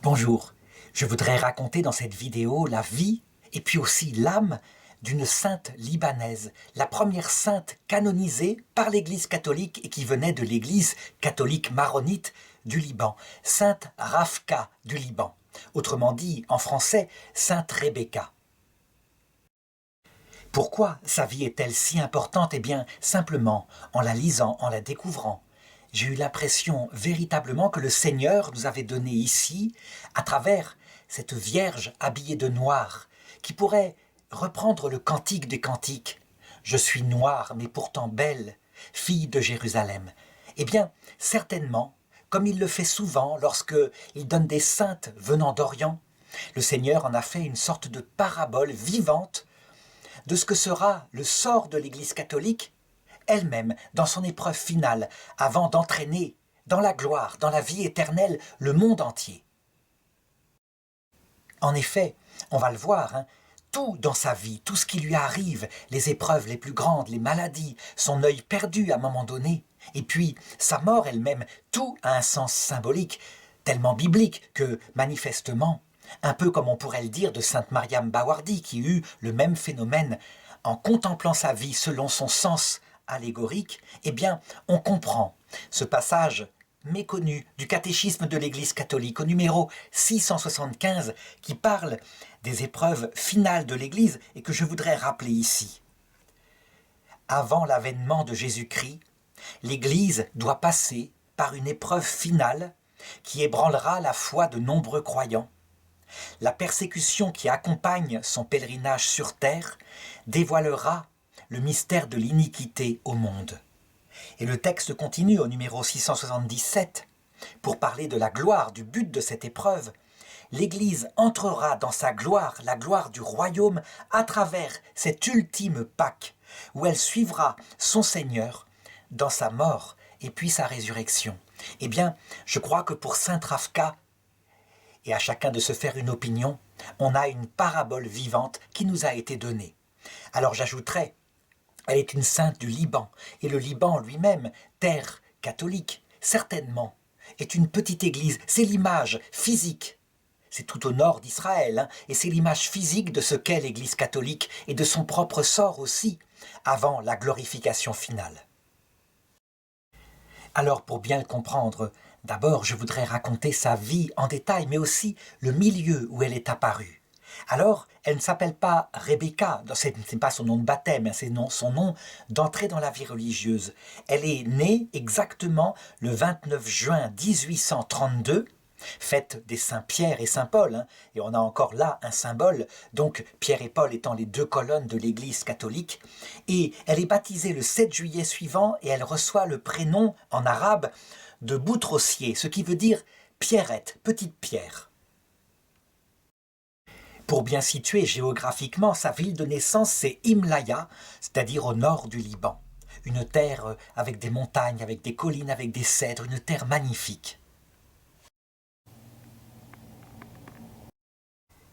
Bonjour, je voudrais raconter dans cette vidéo la vie et puis aussi l'âme d'une sainte libanaise, la première sainte canonisée par l'Église catholique et qui venait de l'Église catholique maronite du Liban, sainte Rafka du Liban, autrement dit en français sainte Rebecca. Pourquoi sa vie est-elle si importante? Eh bien, simplement en la lisant, en la découvrant. J'ai eu l'impression véritablement que le Seigneur nous avait donné ici, à travers cette Vierge habillée de noir, qui pourrait reprendre le cantique des cantiques. « Je suis noire, mais pourtant belle, fille de Jérusalem. » Eh bien, certainement, comme il le fait souvent lorsqu'il donne des saintes venant d'Orient, le Seigneur en a fait une sorte de parabole vivante de ce que sera le sort de l'Église catholique elle-même dans son épreuve finale, avant d'entraîner dans la gloire, dans la vie éternelle, le monde entier. En effet, on va le voir, tout dans sa vie, tout ce qui lui arrive, les épreuves les plus grandes, les maladies, son œil perdu à un moment donné, et puis sa mort elle-même, tout a un sens symbolique, tellement biblique que, manifestement, un peu comme on pourrait le dire de sainte Mariam Bawardi, qui eut le même phénomène en contemplant sa vie selon son sens allégorique, eh bien, on comprend ce passage méconnu du catéchisme de l'Église catholique au numéro 675 qui parle des épreuves finales de l'Église et que je voudrais rappeler ici. Avant l'avènement de Jésus-Christ, l'Église doit passer par une épreuve finale qui ébranlera la foi de nombreux croyants. La persécution qui accompagne son pèlerinage sur terre dévoilera le mystère de l'iniquité au monde. Et le texte continue au numéro 677 pour parler de la gloire, du but de cette épreuve. L'Église entrera dans sa gloire, la gloire du royaume, à travers cette ultime Pâque, où elle suivra son Seigneur dans sa mort et puis sa résurrection. Eh bien, je crois que pour sainte Rafka, et à chacun de se faire une opinion, on a une parabole vivante qui nous a été donnée. Alors j'ajouterais, elle est une sainte du Liban, et le Liban lui-même, terre catholique, certainement, est une petite église. C'est l'image physique, c'est tout au nord d'Israël, et c'est l'image physique de ce qu'est l'église catholique et de son propre sort aussi, avant la glorification finale. Alors pour bien le comprendre, d'abord je voudrais raconter sa vie en détail, mais aussi le milieu où elle est apparue. Alors, elle ne s'appelle pas Rebecca, ce n'est pas son nom de baptême, c'est son nom d'entrée dans la vie religieuse. Elle est née exactement le 29 juin 1832, fête des saints Pierre et saint Paul, et on a encore là un symbole, donc Pierre et Paul étant les deux colonnes de l'église catholique, et elle est baptisée le 7 juillet suivant, et elle reçoit le prénom en arabe de Boutrossier, ce qui veut dire Pierrette, petite pierre. Pour bien situer géographiquement, sa ville de naissance, c'est Imlaya, c'est-à-dire au nord du Liban. Une terre avec des montagnes, avec des collines, avec des cèdres, une terre magnifique.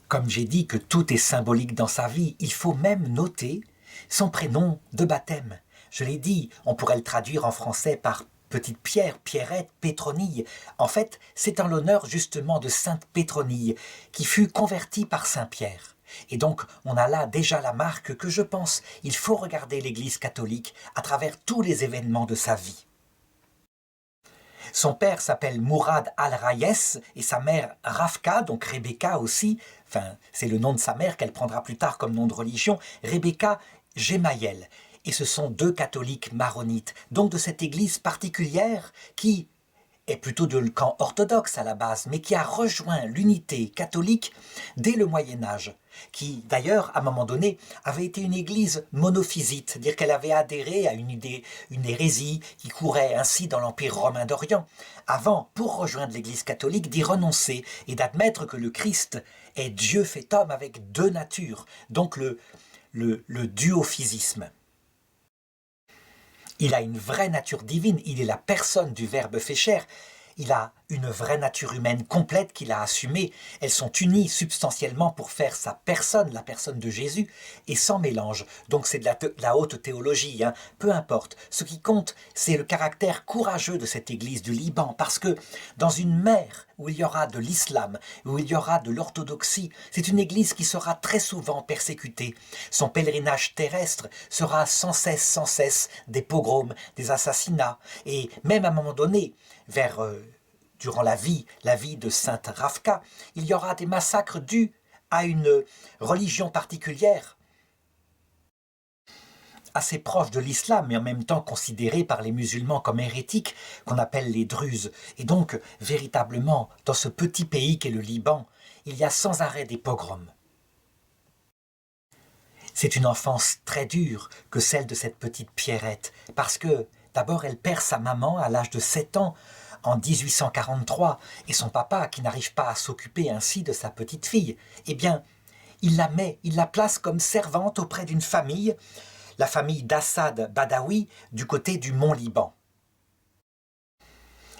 Comme j'ai dit que tout est symbolique dans sa vie, il faut même noter son prénom de baptême. Je l'ai dit, on pourrait le traduire en français par Petite Pierre, Pierrette, Pétronille. En fait, c'est en l'honneur justement de Sainte Pétronille, qui fut convertie par Saint Pierre. Et donc, on a là déjà la marque que je pense, il faut regarder l'Église catholique à travers tous les événements de sa vie. Son père s'appelle Mourad al-Rayes et sa mère Rafka, donc Rebecca aussi, enfin c'est le nom de sa mère qu'elle prendra plus tard comme nom de religion, Rebecca Gemayel. Et ce sont deux catholiques maronites, donc de cette église particulière qui est plutôt de camp orthodoxe à la base, mais qui a rejoint l'unité catholique dès le Moyen-Âge, qui d'ailleurs, à un moment donné, avait été une église monophysite, c'est-à-dire qu'elle avait adhéré à une hérésie qui courait ainsi dans l'Empire romain d'Orient, avant, pour rejoindre l'église catholique, d'y renoncer et d'admettre que le Christ est Dieu fait homme avec deux natures, donc le duophysisme. Il a une vraie nature divine, il est la personne du Verbe fait chair. Il a une vraie nature humaine complète qu'il a assumée. Elles sont unies substantiellement pour faire sa personne, la personne de Jésus, et sans mélange. Donc c'est de la haute théologie, hein. Peu importe. Ce qui compte, c'est le caractère courageux de cette église du Liban, parce que dans une mer où il y aura de l'islam, où il y aura de l'orthodoxie, c'est une église qui sera très souvent persécutée. Son pèlerinage terrestre sera sans cesse des pogroms, des assassinats, et même à un moment donné, durant la vie de Sainte Ravka, il y aura des massacres dus à une religion particulière, assez proche de l'islam, mais en même temps considérée par les musulmans comme hérétique, qu'on appelle les Druzes. Et donc, véritablement, dans ce petit pays qu'est le Liban, il y a sans arrêt des pogroms. C'est une enfance très dure que celle de cette petite Pierrette, parce que, d'abord, elle perd sa maman à l'âge de 7 ans, en 1843, et son papa, qui n'arrive pas à s'occuper ainsi de sa petite fille, eh bien, il la place comme servante auprès d'une famille, la famille d'Assad Badawi, du côté du Mont Liban.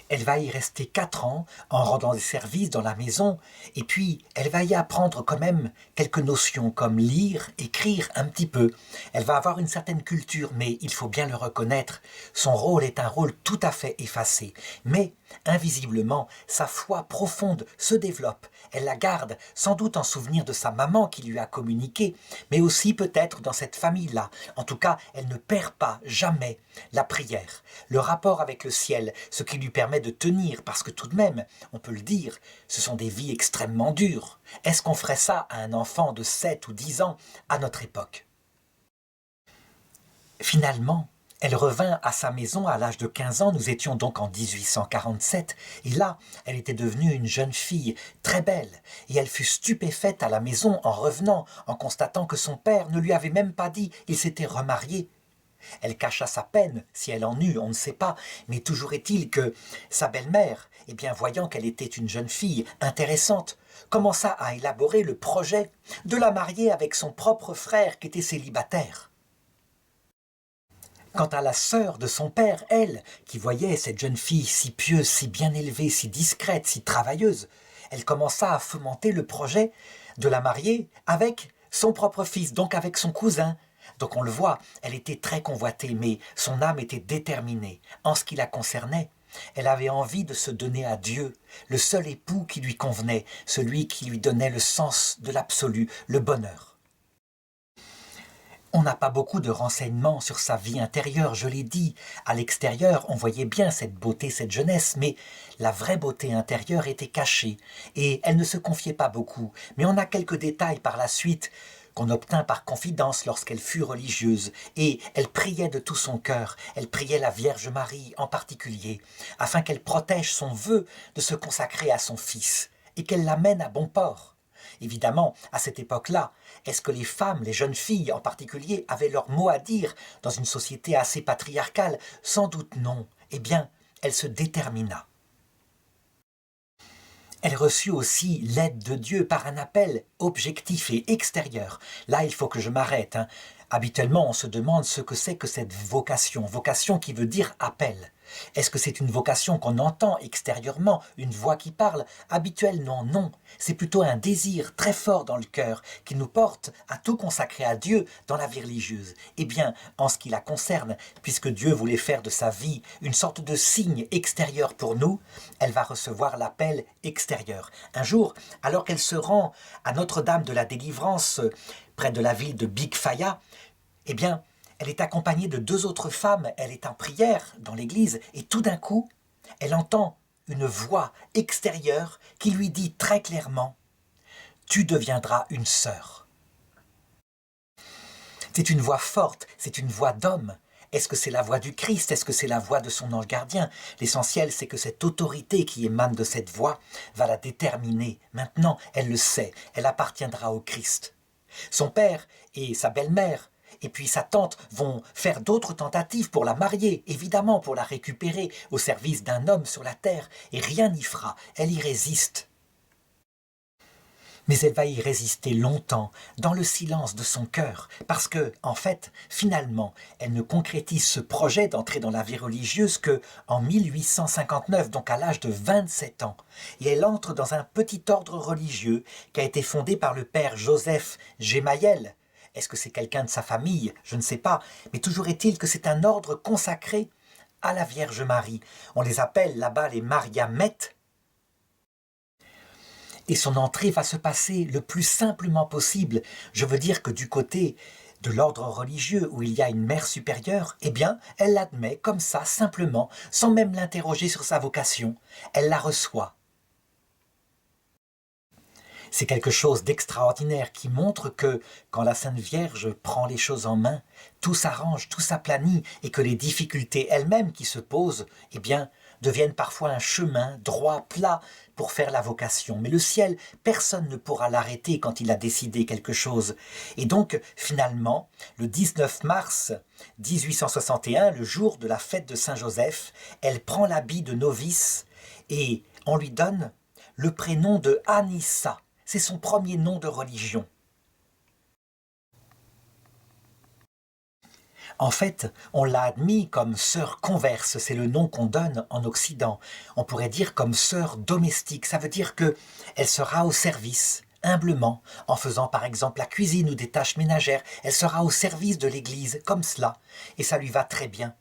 Elle va y rester 4 ans en rendant des services dans la maison, et puis elle va y apprendre quand même quelques notions comme lire, écrire un petit peu. Elle va avoir une certaine culture, mais il faut bien le reconnaître, son rôle est un rôle tout à fait effacé. Mais invisiblement, sa foi profonde se développe. Elle la garde, sans doute en souvenir de sa maman qui lui a communiqué, mais aussi peut-être dans cette famille-là. En tout cas, elle ne perd pas jamais la prière, le rapport avec le ciel, ce qui lui permet de tenir, parce que tout de même, on peut le dire, ce sont des vies extrêmement dures. Est-ce qu'on ferait ça à un enfant de 7 ou 10 ans à notre époque? Finalement, elle revint à sa maison à l'âge de 15 ans, nous étions donc en 1847, et là, elle était devenue une jeune fille très belle, et elle fut stupéfaite à la maison en revenant, en constatant que son père ne lui avait même pas dit, il s'était remarié. Elle cacha sa peine, si elle en eut, on ne sait pas, mais toujours est-il que sa belle-mère, eh bien, voyant qu'elle était une jeune fille intéressante, commença à élaborer le projet de la marier avec son propre frère qui était célibataire. Quant à la sœur de son père, elle, qui voyait cette jeune fille si pieuse, si bien élevée, si discrète, si travailleuse, elle commença à fomenter le projet de la marier avec son propre fils, donc avec son cousin. Donc on le voit, elle était très convoitée, mais son âme était déterminée. En ce qui la concernait, elle avait envie de se donner à Dieu, le seul époux qui lui convenait, celui qui lui donnait le sens de l'absolu, le bonheur. On n'a pas beaucoup de renseignements sur sa vie intérieure, je l'ai dit. À l'extérieur, on voyait bien cette beauté, cette jeunesse, mais la vraie beauté intérieure était cachée, et elle ne se confiait pas beaucoup. Mais on a quelques détails par la suite qu'on obtint par confidence lorsqu'elle fut religieuse, et elle priait de tout son cœur, elle priait la Vierge Marie en particulier, afin qu'elle protège son vœu de se consacrer à son fils, et qu'elle l'amène à bon port. Évidemment, à cette époque-là, est-ce que les femmes, les jeunes filles en particulier, avaient leur mot à dire dans une société assez patriarcale? Sans doute non. Eh bien, elle se détermina. Elle reçut aussi l'aide de Dieu par un appel objectif et extérieur. Là, il faut que je m'arrête. Habituellement, on se demande ce que c'est que cette vocation. Vocation qui veut dire appel. Est-ce que c'est une vocation qu'on entend extérieurement, une voix qui parle? Habituellement, non. C'est plutôt un désir très fort dans le cœur qui nous porte à tout consacrer à Dieu dans la vie religieuse. Eh bien, en ce qui la concerne, puisque Dieu voulait faire de sa vie une sorte de signe extérieur pour nous, elle va recevoir l'appel extérieur. Un jour, alors qu'elle se rend à Notre-Dame de la Délivrance, près de la ville de Big Faya, eh bien, elle est accompagnée de 2 autres femmes, elle est en prière dans l'église, et tout d'un coup, elle entend une voix extérieure qui lui dit très clairement « Tu deviendras une sœur ». C'est une voix forte, c'est une voix d'homme. Est-ce que c'est la voix du Christ? Est-ce que c'est la voix de son ange gardien? L'essentiel, c'est que cette autorité qui émane de cette voix va la déterminer. Maintenant, elle le sait, elle appartiendra au Christ. Son père et sa belle-mère et puis sa tante vont faire d'autres tentatives pour la marier, évidemment pour la récupérer au service d'un homme sur la terre, et rien n'y fera, elle y résiste. Mais elle va y résister longtemps, dans le silence de son cœur, parce que, en fait, finalement, elle ne concrétise ce projet d'entrer dans la vie religieuse que en 1859, donc à l'âge de 27 ans. Et elle entre dans un petit ordre religieux qui a été fondé par le père Joseph Gemayel. Est-ce que c'est quelqu'un de sa famille? Je ne sais pas. Mais toujours est-il que c'est un ordre consacré à la Vierge Marie. On les appelle là-bas les Mariamettes. Et son entrée va se passer le plus simplement possible. Je veux dire que du côté de l'ordre religieux où il y a une mère supérieure, eh bien, elle l'admet comme ça, simplement, sans même l'interroger sur sa vocation. Elle la reçoit. C'est quelque chose d'extraordinaire qui montre que, quand la Sainte Vierge prend les choses en main, tout s'arrange, tout s'aplanit, et que les difficultés elles-mêmes qui se posent, eh bien, deviennent parfois un chemin droit, plat, pour faire la vocation. Mais le ciel, personne ne pourra l'arrêter quand il a décidé quelque chose. Et donc, finalement, le 19 mars 1861, le jour de la fête de Saint-Joseph, elle prend l'habit de novice et on lui donne le prénom de Anissa. C'est son premier nom de religion. En fait, on l'a admis comme sœur converse, c'est le nom qu'on donne en Occident. On pourrait dire comme sœur domestique, ça veut dire qu'elle sera au service, humblement, en faisant par exemple la cuisine ou des tâches ménagères. Elle sera au service de l'Église, comme cela, et ça lui va très bien.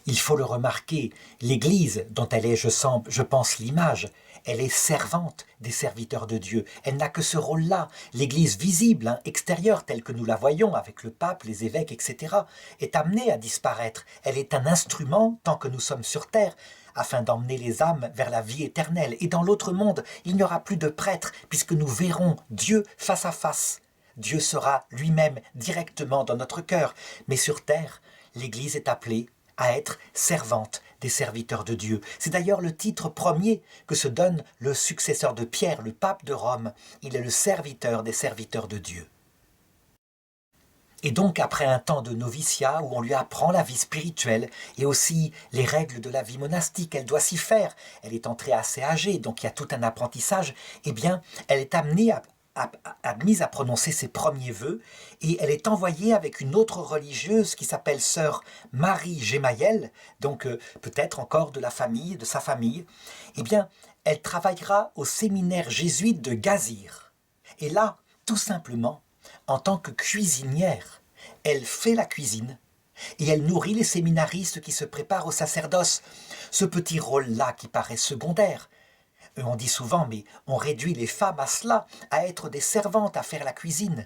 Il faut le remarquer, l'Église, dont elle est, je pense, l'image, elle est servante des serviteurs de Dieu. Elle n'a que ce rôle-là. L'Église visible, extérieure, telle que nous la voyons avec le pape, les évêques, etc., est amenée à disparaître. Elle est un instrument, tant que nous sommes sur terre, afin d'emmener les âmes vers la vie éternelle. Et dans l'autre monde, il n'y aura plus de prêtres, puisque nous verrons Dieu face à face. Dieu sera lui-même directement dans notre cœur. Mais sur terre, l'Église est appelée à être servante des serviteurs de Dieu. C'est d'ailleurs le titre premier que se donne le successeur de Pierre, le pape de Rome. Il est le serviteur des serviteurs de Dieu. Et donc, après un temps de noviciat où on lui apprend la vie spirituelle et aussi les règles de la vie monastique, elle doit s'y faire. Elle est entrée assez âgée, donc il y a tout un apprentissage. Eh bien, elle est amenée admise à prononcer ses premiers vœux et elle est envoyée avec une autre religieuse qui s'appelle sœur Marie Gemayel, donc peut-être encore de sa famille. Eh bien, elle travaillera au séminaire jésuite de Gazir. Et là, tout simplement, en tant que cuisinière, elle fait la cuisine et elle nourrit les séminaristes qui se préparent au sacerdoce. Ce petit rôle-là qui paraît secondaire. On dit souvent, mais on réduit les femmes à cela, à être des servantes, à faire la cuisine.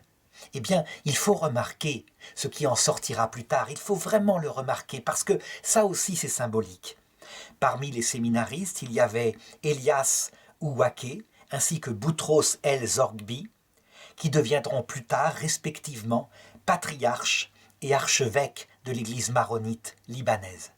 Eh bien, il faut remarquer ce qui en sortira plus tard. Il faut vraiment le remarquer, parce que ça aussi c'est symbolique. Parmi les séminaristes, il y avait Elias Ouaké, ainsi que Boutros El Zorgbi, qui deviendront plus tard, respectivement, patriarches et archevêques de l'église maronite libanaise.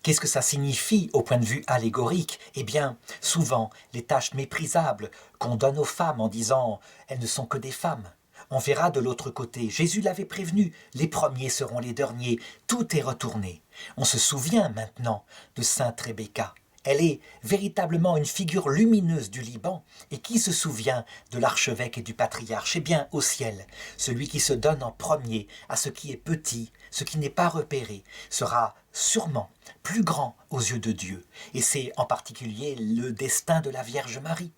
Qu'est-ce que ça signifie au point de vue allégorique? Eh bien, souvent, les tâches méprisables qu'on donne aux femmes en disant « elles ne sont que des femmes ». On verra de l'autre côté, Jésus l'avait prévenu, les premiers seront les derniers, tout est retourné. On se souvient maintenant de Sainte Rebecca. Elle est véritablement une figure lumineuse du Liban. Et qui se souvient de l'archevêque et du patriarche? Eh bien, au ciel, celui qui se donne en premier à ce qui est petit, ce qui n'est pas repéré, sera sûrement plus grand aux yeux de Dieu. Et c'est en particulier le destin de la Vierge Marie.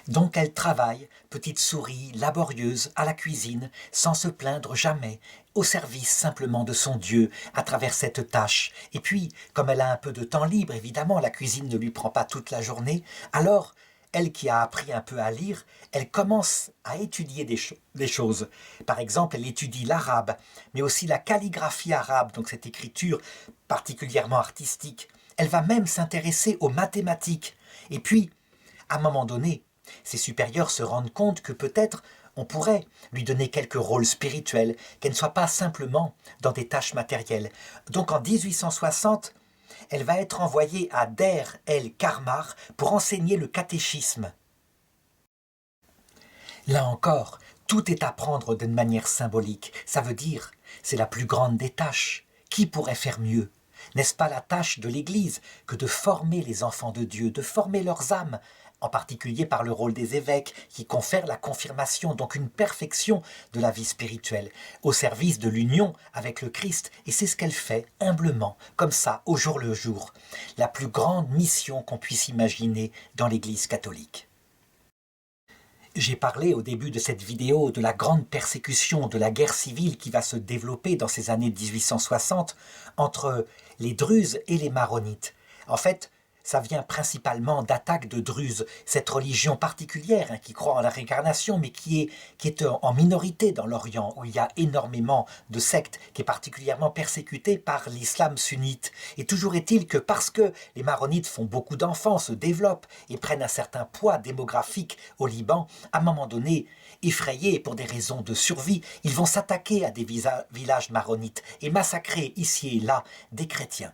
Donc elle travaille, petite souris laborieuse, à la cuisine, sans se plaindre jamais, au service simplement de son Dieu, à travers cette tâche. Et puis, comme elle a un peu de temps libre, évidemment, la cuisine ne lui prend pas toute la journée, alors, elle qui a appris un peu à lire, elle commence à étudier des choses. Par exemple, elle étudie l'arabe, mais aussi la calligraphie arabe, donc cette écriture particulièrement artistique. Elle va même s'intéresser aux mathématiques. Et puis, à un moment donné, ses supérieurs se rendent compte que peut-être on pourrait lui donner quelques rôles spirituels, qu'elle ne soit pas simplement dans des tâches matérielles. Donc en 1860, elle va être envoyée à Der el-Karmar pour enseigner le catéchisme. Là encore, tout est à prendre d'une manière symbolique. Ça veut dire, c'est la plus grande des tâches. Qui pourrait faire mieux? N'est-ce pas la tâche de l'Église que de former les enfants de Dieu, de former leurs âmes, en particulier par le rôle des évêques qui confèrent la confirmation, donc une perfection de la vie spirituelle, au service de l'union avec le Christ. Et c'est ce qu'elle fait humblement, comme ça, au jour le jour. La plus grande mission qu'on puisse imaginer dans l'Église catholique. J'ai parlé au début de cette vidéo de la grande persécution, de la guerre civile qui va se développer dans ces années 1860 entre les Druzes et les Maronites. En fait, ça vient principalement d'attaques de Druzes, cette religion particulière qui croit en la réincarnation, mais qui est en minorité dans l'Orient, où il y a énormément de sectes, qui est particulièrement persécutée par l'islam sunnite. Et toujours est-il que parce que les Maronites font beaucoup d'enfants, se développent et prennent un certain poids démographique au Liban, à un moment donné, effrayés pour des raisons de survie, ils vont s'attaquer à des villages maronites et massacrer ici et là des chrétiens.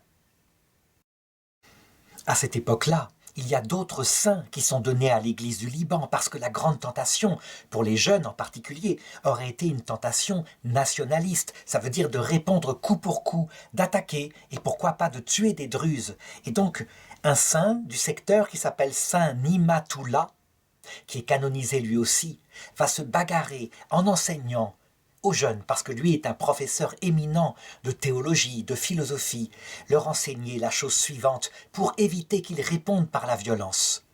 À cette époque-là, il y a d'autres saints qui sont donnés à l'Église du Liban parce que la grande tentation, pour les jeunes en particulier, aurait été une tentation nationaliste. Ça veut dire de répondre coup pour coup, d'attaquer et pourquoi pas de tuer des Druzes. Et donc, un saint du secteur qui s'appelle Saint Nimatoula, qui est canonisé lui aussi, va se bagarrer en enseignant aux jeunes, parce que lui est un professeur éminent de théologie, de philosophie, leur enseigner la chose suivante pour éviter qu'ils répondent par la violence.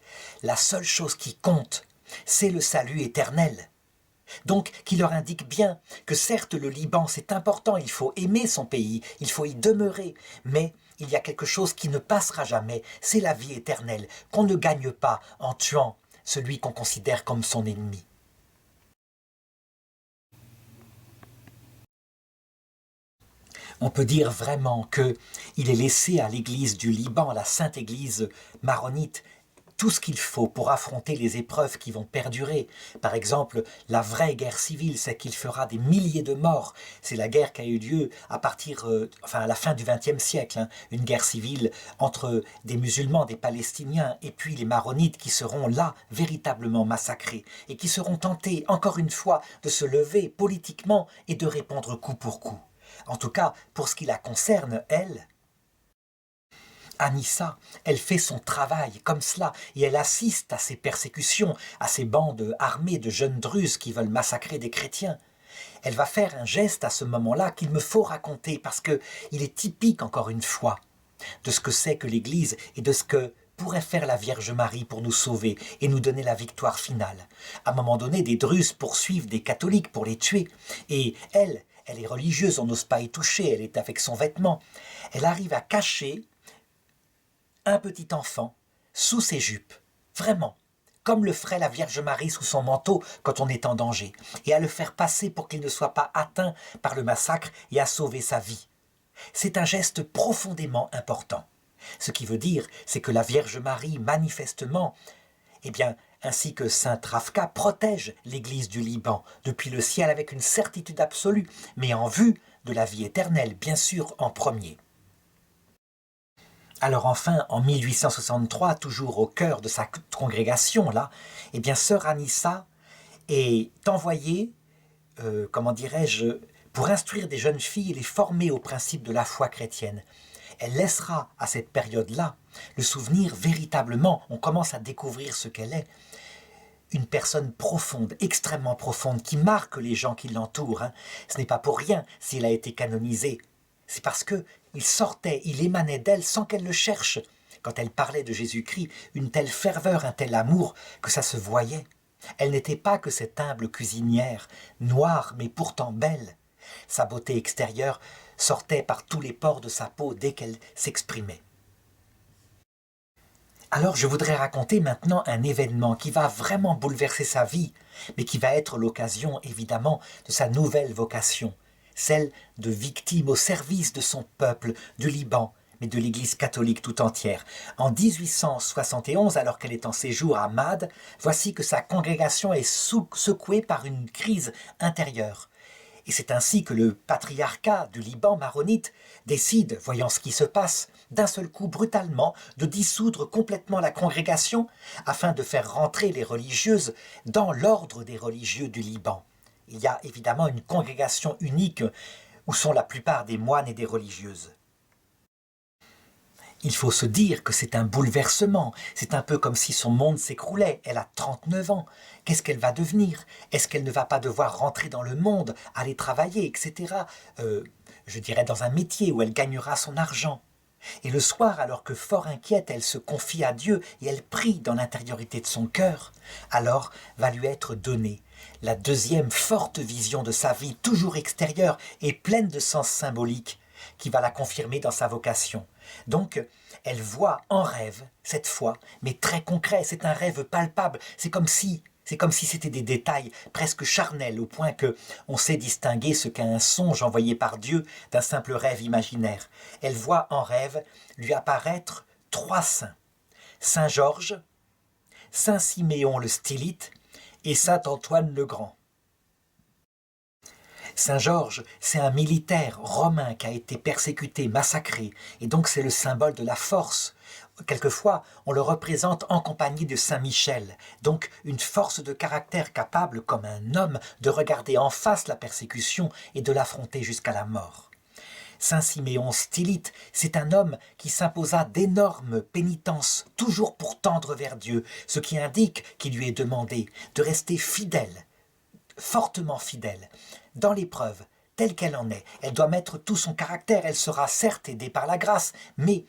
La seule chose qui compte, c'est le salut éternel. Donc, qui leur indique bien que certes le Liban c'est important, il faut aimer son pays, il faut y demeurer, mais il y a quelque chose qui ne passera jamais, c'est la vie éternelle, qu'on ne gagne pas en tuant celui qu'on considère comme son ennemi. On peut dire vraiment qu'il est laissé à l'Église du Liban, à la Sainte Église maronite, tout ce qu'il faut pour affronter les épreuves qui vont perdurer. Par exemple, la vraie guerre civile, c'est qu'il fera des milliers de morts. C'est la guerre qui a eu lieu à la fin du XXe siècle, une guerre civile entre des musulmans, des Palestiniens, et puis les Maronites qui seront là, véritablement massacrés, et qui seront tentés, encore une fois, de se lever politiquement et de répondre coup pour coup. En tout cas, pour ce qui la concerne, elle, Anissa, elle fait son travail comme cela et elle assiste à ces persécutions, à ces bandes armées de jeunes Druzes qui veulent massacrer des chrétiens. Elle va faire un geste à ce moment-là qu'il me faut raconter parce qu'il est typique, encore une fois, de ce que c'est que l'Église et de ce que pourrait faire la Vierge Marie pour nous sauver et nous donner la victoire finale. À un moment donné, des Druzes poursuivent des catholiques pour les tuer et elle est religieuse, on n'ose pas y toucher, elle est avec son vêtement. Elle arrive à cacher un petit enfant sous ses jupes, vraiment, comme le ferait la Vierge Marie sous son manteau quand on est en danger, et à le faire passer pour qu'il ne soit pas atteint par le massacre et à sauver sa vie. C'est un geste profondément important. Ce qui veut dire, c'est que la Vierge Marie, manifestement, ainsi que saint Ravka, protège l'Église du Liban depuis le ciel avec une certitude absolue, mais en vue de la vie éternelle, bien sûr, en premier. Alors enfin, en 1863, toujours au cœur de sa congrégation, là, sœur Anissa est envoyée, pour instruire des jeunes filles et les former aux principes de la foi chrétienne. Elle laissera à cette période-là le souvenir véritablement, on commence à découvrir ce qu'elle est, une personne profonde, extrêmement profonde, qui marque les gens qui l'entourent. Ce n'est pas pour rien s'il a été canonisé. C'est parce qu'il sortait, il émanait d'elle sans qu'elle le cherche. Quand elle parlait de Jésus-Christ, une telle ferveur, un tel amour, que ça se voyait. Elle n'était pas que cette humble cuisinière, noire mais pourtant belle. Sa beauté extérieure sortait par tous les pores de sa peau dès qu'elle s'exprimait. Alors je voudrais raconter maintenant un événement qui va vraiment bouleverser sa vie, mais qui va être l'occasion évidemment de sa nouvelle vocation, celle de victime au service de son peuple, du Liban, mais de l'Église catholique tout entière. En 1871, alors qu'elle est en séjour à Mad, voici que sa congrégation est secouée par une crise intérieure. Et c'est ainsi que le patriarcat du Liban maronite décide, voyant ce qui se passe, d'un seul coup brutalement de dissoudre complètement la congrégation afin de faire rentrer les religieuses dans l'ordre des religieux du Liban. Il y a évidemment une congrégation unique où sont la plupart des moines et des religieuses. Il faut se dire que c'est un bouleversement, c'est un peu comme si son monde s'écroulait. Elle a 39 ans, qu'est-ce qu'elle va devenir? Est-ce qu'elle ne va pas devoir rentrer dans le monde, aller travailler, etc. Je dirais dans un métier où elle gagnera son argent. Et le soir, alors que fort inquiète, elle se confie à Dieu et elle prie dans l'intériorité de son cœur, alors va lui être donnée la deuxième forte vision de sa vie, toujours extérieure et pleine de sens symbolique, qui va la confirmer dans sa vocation. Donc, elle voit en rêve, cette fois, mais très concret, c'est un rêve palpable, c'est comme si c'était des détails presque charnels, au point que on sait distinguer ce qu'est un songe envoyé par Dieu d'un simple rêve imaginaire. Elle voit en rêve lui apparaître 3 saints. Saint Georges, Saint Siméon le Stylite et Saint Antoine le Grand. Saint Georges, c'est un militaire romain qui a été persécuté, massacré, et donc c'est le symbole de la force. Quelquefois, on le représente en compagnie de Saint Michel, donc une force de caractère capable, comme un homme, de regarder en face la persécution et de l'affronter jusqu'à la mort. Saint Siméon Stylite, c'est un homme qui s'imposa d'énormes pénitences, toujours pour tendre vers Dieu, ce qui indique qu'il lui est demandé de rester fidèle, fortement fidèle, dans l'épreuve, telle qu'elle en est. Elle doit mettre tout son caractère, elle sera certes aidée par la grâce, mais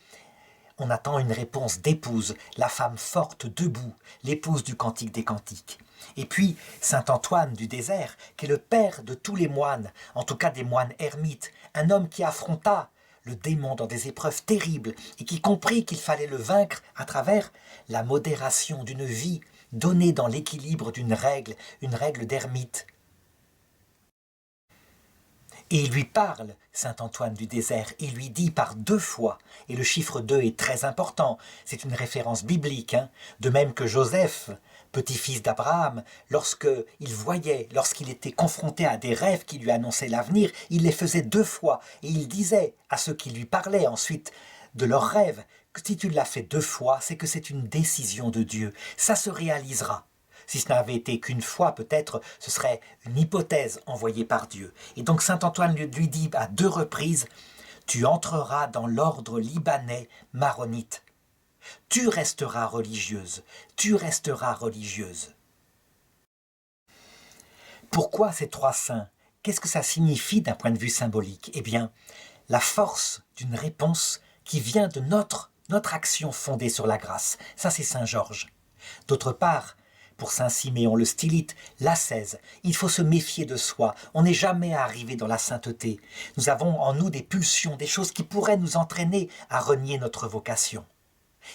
on attend une réponse d'épouse, la femme forte debout, l'épouse du Cantique des Cantiques. Et puis, saint Antoine du désert, qui est le père de tous les moines, en tout cas des moines ermites, un homme qui affronta le démon dans des épreuves terribles et qui comprit qu'il fallait le vaincre à travers la modération d'une vie donnée dans l'équilibre d'une règle, une règle d'ermite. Et il lui parle, saint Antoine du désert, et lui dit par 2 fois, et le chiffre 2 est très important, c'est une référence biblique, de même que Joseph, petit-fils d'Abraham, lorsqu'il était confronté à des rêves qui lui annonçaient l'avenir, il les faisait 2 fois, et il disait à ceux qui lui parlaient ensuite de leurs rêves, que si tu l'as fait 2 fois, c'est que c'est une décision de Dieu, ça se réalisera. Si ce n'avait été qu'une fois, peut-être, ce serait une hypothèse envoyée par Dieu. Et donc saint Antoine lui dit à 2 reprises, « Tu entreras dans l'ordre libanais maronite. Tu resteras religieuse, tu resteras religieuse. » Pourquoi ces 3 saints? Qu'est-ce que ça signifie d'un point de vue symbolique? Eh bien, la force d'une réponse qui vient de notre action fondée sur la grâce. Ça, c'est saint Georges. D'autre part, pour saint Siméon le Stylite, l'ascèse, il faut se méfier de soi, on n'est jamais arrivé dans la sainteté. Nous avons en nous des pulsions, des choses qui pourraient nous entraîner à renier notre vocation.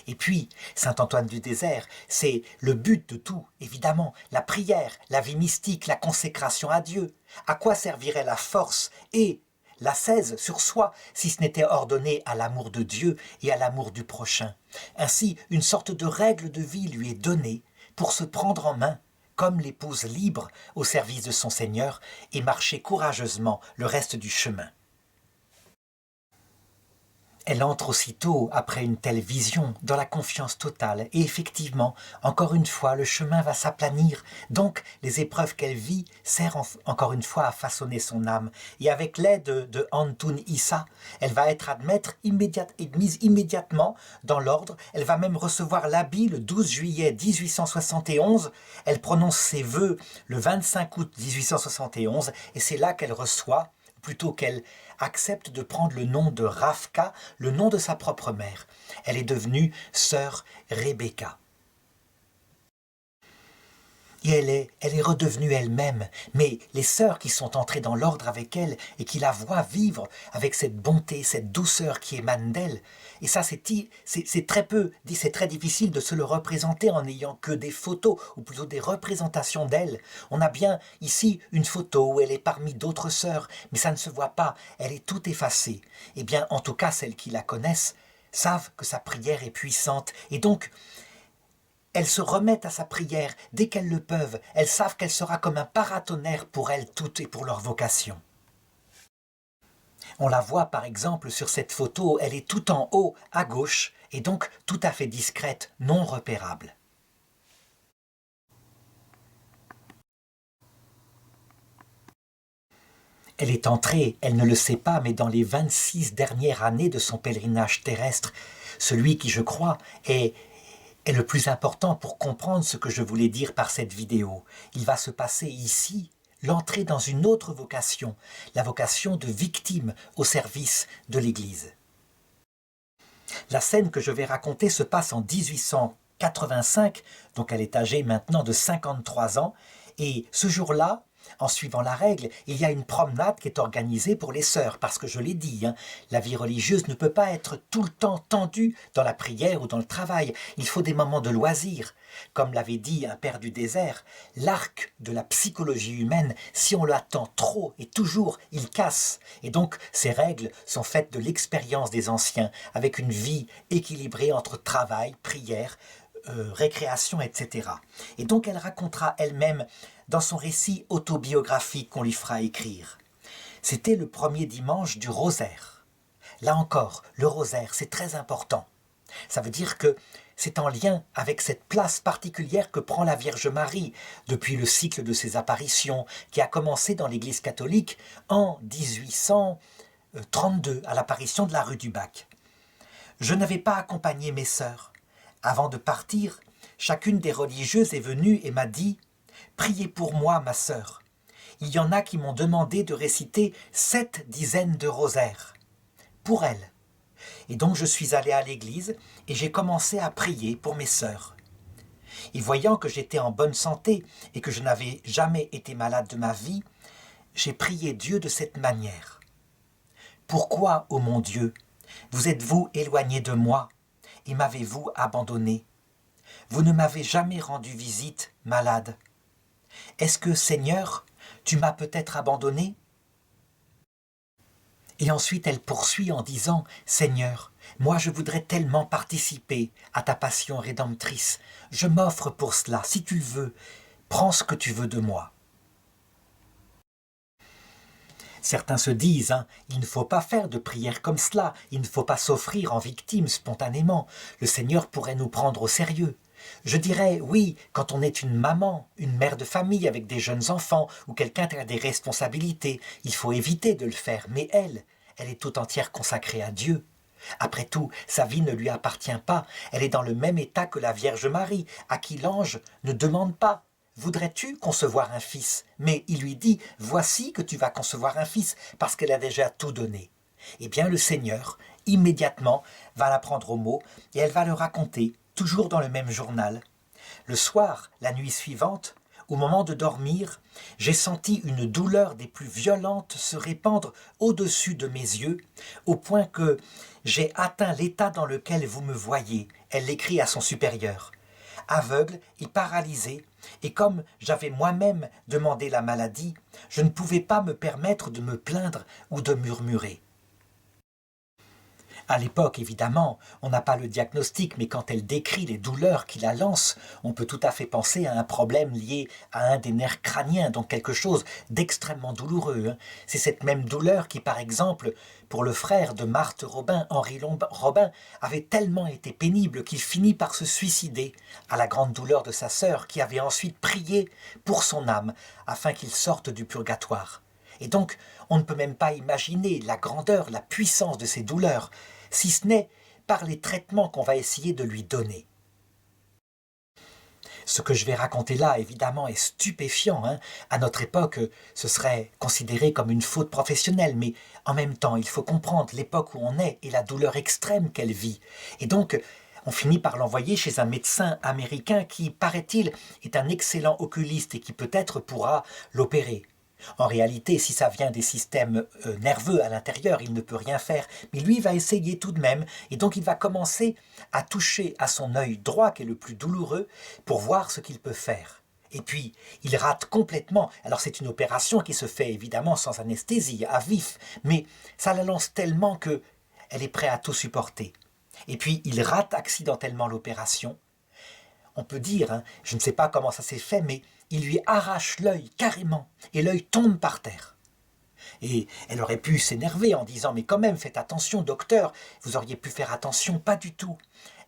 Et puis, saint Antoine du désert, c'est le but de tout, évidemment, la prière, la vie mystique, la consécration à Dieu. À quoi servirait la force et l'ascèse sur soi si ce n'était ordonné à l'amour de Dieu et à l'amour du prochain? Ainsi, une sorte de règle de vie lui est donnée pour se prendre en main, comme l'épouse libre au service de son Seigneur, et marcher courageusement le reste du chemin. Elle entre aussitôt, après une telle vision, dans la confiance totale, et effectivement, encore une fois, le chemin va s'aplanir, donc les épreuves qu'elle vit servent encore une fois à façonner son âme, et avec l'aide de Antoun Issa, elle va être mise immédiatement dans l'ordre, elle va même recevoir l'habit le 12 juillet 1871, elle prononce ses vœux le 25 août 1871, et c'est là qu'elle reçoit, plutôt qu'elle accepte de prendre le nom de Ravka, le nom de sa propre mère. Elle est devenue sœur Rebecca. Et elle est redevenue elle-même, mais les sœurs qui sont entrées dans l'ordre avec elle et qui la voient vivre avec cette bonté, cette douceur qui émane d'elle, et ça c'est très difficile de se le représenter en n'ayant que des photos, ou plutôt des représentations d'elle. On a bien ici une photo où elle est parmi d'autres sœurs, mais ça ne se voit pas, elle est toute effacée. Eh bien, en tout cas, celles qui la connaissent savent que sa prière est puissante, et donc elles se remettent à sa prière dès qu'elles le peuvent. Elles savent qu'elle sera comme un paratonnerre pour elles toutes et pour leur vocation. On la voit par exemple sur cette photo, elle est tout en haut à gauche et donc tout à fait discrète, non repérable. Elle est entrée, elle ne le sait pas, mais dans les 26 dernières années de son pèlerinage terrestre, Celui qui, je crois, est le plus important pour comprendre ce que je voulais dire par cette vidéo. Il va se passer ici l'entrée dans une autre vocation, la vocation de victime au service de l'Église. La scène que je vais raconter se passe en 1885, donc elle est âgée maintenant de 53 ans, et ce jour-là, en suivant la règle, il y a une promenade qui est organisée pour les sœurs, parce que je l'ai dit, la vie religieuse ne peut pas être tout le temps tendue dans la prière ou dans le travail. Il faut des moments de loisir. Comme l'avait dit un père du désert, l'arc de la psychologie humaine, si on l'attend trop et toujours, il casse. Et donc, ces règles sont faites de l'expérience des anciens, avec une vie équilibrée entre travail, prière, récréation, etc. Et donc elle racontera elle-même dans son récit autobiographique qu'on lui fera écrire. C'était le premier dimanche du rosaire. Là encore, le rosaire, c'est très important. Ça veut dire que c'est en lien avec cette place particulière que prend la Vierge Marie depuis le cycle de ses apparitions qui a commencé dans l'Église catholique en 1832 à l'apparition de la rue du Bac. Je n'avais pas accompagné mes sœurs. Avant de partir, chacune des religieuses est venue et m'a dit « Priez pour moi, ma sœur. Il y en a qui m'ont demandé de réciter 7 dizaines de rosaires. » Pour elles. Et donc je suis allé à l'église et j'ai commencé à prier pour mes sœurs. Et voyant que j'étais en bonne santé et que je n'avais jamais été malade de ma vie, j'ai prié Dieu de cette manière. « Pourquoi, ô mon Dieu, vous êtes-vous éloigné de moi ? Et m'avez-vous abandonné? Vous ne m'avez jamais rendu visite, malade. Est-ce que, Seigneur, tu m'as peut-être abandonné? » Et ensuite elle poursuit en disant « Seigneur, moi je voudrais tellement participer à ta passion rédemptrice. Je m'offre pour cela, si tu le veux, prends ce que tu veux de moi. » Certains se disent, il ne faut pas faire de prière comme cela, il ne faut pas s'offrir en victime spontanément, le Seigneur pourrait nous prendre au sérieux. Je dirais, oui, quand on est une maman, une mère de famille avec des jeunes enfants, ou quelqu'un qui a des responsabilités, il faut éviter de le faire, mais elle est tout entière consacrée à Dieu. Après tout, sa vie ne lui appartient pas, elle est dans le même état que la Vierge Marie, à qui l'ange ne demande pas. Voudrais-tu concevoir un fils? Mais il lui dit, voici que tu vas concevoir un fils, parce qu'elle a déjà tout donné. Eh bien le Seigneur, immédiatement, va la prendre au mot, et elle va le raconter, toujours dans le même journal. Le soir, la nuit suivante, au moment de dormir, j'ai senti une douleur des plus violentes se répandre au-dessus de mes yeux, au point que j'ai atteint l'état dans lequel vous me voyez. Elle l'écrit à son supérieur. Aveugle et paralysé, et comme j'avais moi-même demandé la maladie, je ne pouvais pas me permettre de me plaindre ou de murmurer. À l'époque, évidemment, on n'a pas le diagnostic, mais quand elle décrit les douleurs qui la lancent, on peut tout à fait penser à un problème lié à un des nerfs crâniens, donc quelque chose d'extrêmement douloureux. C'est cette même douleur qui, par exemple, pour le frère de Marthe Robin, Henri Robin, avait tellement été pénible qu'il finit par se suicider, à la grande douleur de sa sœur, qui avait ensuite prié pour son âme, afin qu'il sorte du purgatoire. Et donc, on ne peut même pas imaginer la grandeur, la puissance de ces douleurs, si ce n'est par les traitements qu'on va essayer de lui donner. Ce que je vais raconter là, évidemment, est stupéfiant. À notre époque, ce serait considéré comme une faute professionnelle, mais en même temps, il faut comprendre l'époque où on est et la douleur extrême qu'elle vit. Et donc, on finit par l'envoyer chez un médecin américain qui, paraît-il, est un excellent oculiste et qui peut-être pourra l'opérer. En réalité, si ça vient des systèmes nerveux à l'intérieur, il ne peut rien faire. Mais lui va essayer tout de même. Et donc il va commencer à toucher à son œil droit, qui est le plus douloureux, pour voir ce qu'il peut faire. Et puis, il rate complètement. Alors c'est une opération qui se fait évidemment sans anesthésie, à vif. Mais ça la lance tellement qu'elle est prête à tout supporter. Et puis, il rate accidentellement l'opération. On peut dire, je ne sais pas comment ça s'est fait, mais il lui arrache l'œil carrément, et l'œil tombe par terre. Et elle aurait pu s'énerver en disant « Mais quand même, faites attention, docteur, vous auriez pu faire attention, pas du tout. »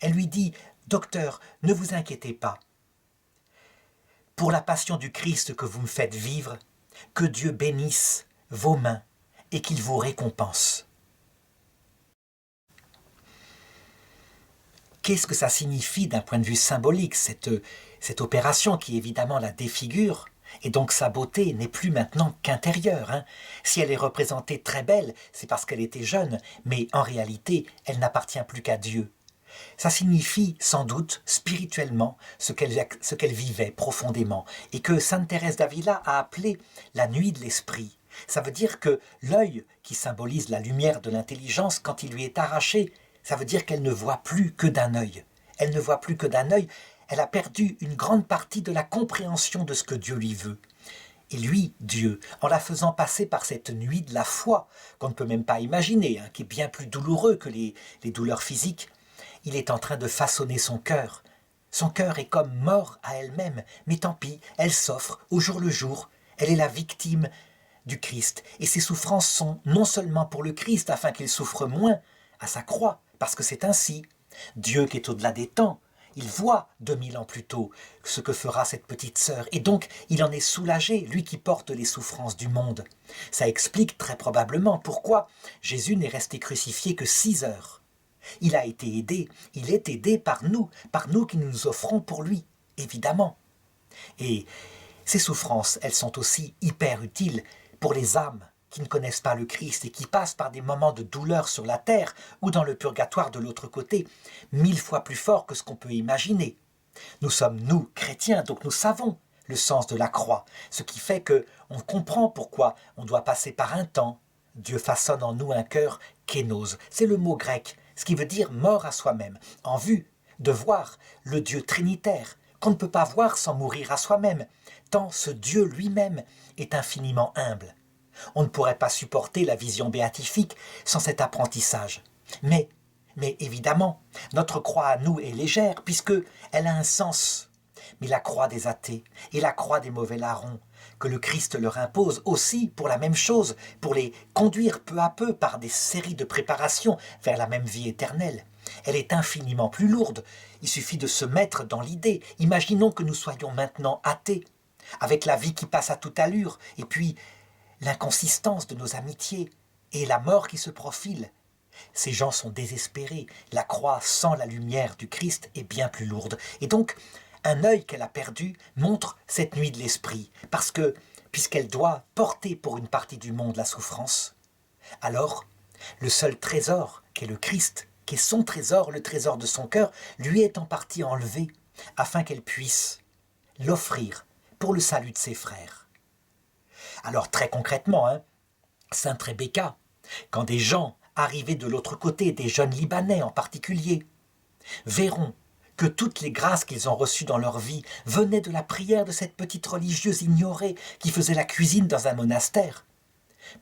Elle lui dit « Docteur, ne vous inquiétez pas. Pour la passion du Christ que vous me faites vivre, que Dieu bénisse vos mains et qu'il vous récompense. » qu'est-ce que ça signifie d'un point de vue symbolique, cette opération qui évidemment la défigure? Et donc sa beauté n'est plus maintenant qu'intérieure. Hein. Si elle est représentée très belle, c'est parce qu'elle était jeune, mais en réalité, elle n'appartient plus qu'à Dieu. Ça signifie sans doute spirituellement ce qu'elle vivait profondément et que Sainte Thérèse d'Avila a appelé la nuit de l'esprit. Ça veut dire que l'œil qui symbolise la lumière de l'intelligence, quand il lui est arraché, ça veut dire qu'elle ne voit plus que d'un œil. Elle ne voit plus que d'un œil. Elle a perdu une grande partie de la compréhension de ce que Dieu lui veut. Et lui, Dieu, en la faisant passer par cette nuit de la foi, qu'on ne peut même pas imaginer, hein, qui est bien plus douloureux que les douleurs physiques, il est en train de façonner son cœur. Son cœur est comme mort à elle-même, mais tant pis, elle s'offre au jour le jour. Elle est la victime du Christ. Et ses souffrances sont non seulement pour le Christ, afin qu'il souffre moins à sa croix, parce que c'est ainsi. Dieu qui est au-delà des temps, il voit 2000 ans plus tôt ce que fera cette petite sœur, et donc il en est soulagé, lui qui porte les souffrances du monde. Ça explique très probablement pourquoi Jésus n'est resté crucifié que 6 heures. Il a été aidé, il est aidé par nous qui nous offrons pour lui, évidemment. Et ces souffrances, elles sont aussi hyper utiles pour les âmes qui ne connaissent pas le Christ et qui passent par des moments de douleur sur la terre ou dans le purgatoire de l'autre côté, 1000 fois plus fort que ce qu'on peut imaginer. Nous sommes, nous, chrétiens, donc nous savons le sens de la croix, ce qui fait qu'on comprend pourquoi on doit passer par un temps. Dieu façonne en nous un cœur kénos, c'est le mot grec, ce qui veut dire mort à soi-même, en vue de voir le Dieu trinitaire, qu'on ne peut pas voir sans mourir à soi-même, tant ce Dieu lui-même est infiniment humble. On ne pourrait pas supporter la vision béatifique sans cet apprentissage. Mais évidemment, notre croix à nous est légère puisqu'elle a un sens. Mais la croix des athées et la croix des mauvais larrons, que le Christ leur impose aussi pour la même chose, pour les conduire peu à peu par des séries de préparations vers la même vie éternelle, elle est infiniment plus lourde. Il suffit de se mettre dans l'idée. Imaginons que nous soyons maintenant athées, avec la vie qui passe à toute allure, et puis l'inconsistance de nos amitiés et la mort qui se profile. Ces gens sont désespérés. La croix sans la lumière du Christ est bien plus lourde. Et donc, un œil qu'elle a perdu montre cette nuit de l'esprit, parce que, puisqu'elle doit porter pour une partie du monde la souffrance, alors, le seul trésor qu'est le Christ, qui est son trésor, le trésor de son cœur, lui est en partie enlevé, afin qu'elle puisse l'offrir pour le salut de ses frères. Alors très concrètement, Sainte Rebecca, quand des gens arrivés de l'autre côté, des jeunes Libanais en particulier, verront que toutes les grâces qu'ils ont reçues dans leur vie venaient de la prière de cette petite religieuse ignorée qui faisait la cuisine dans un monastère.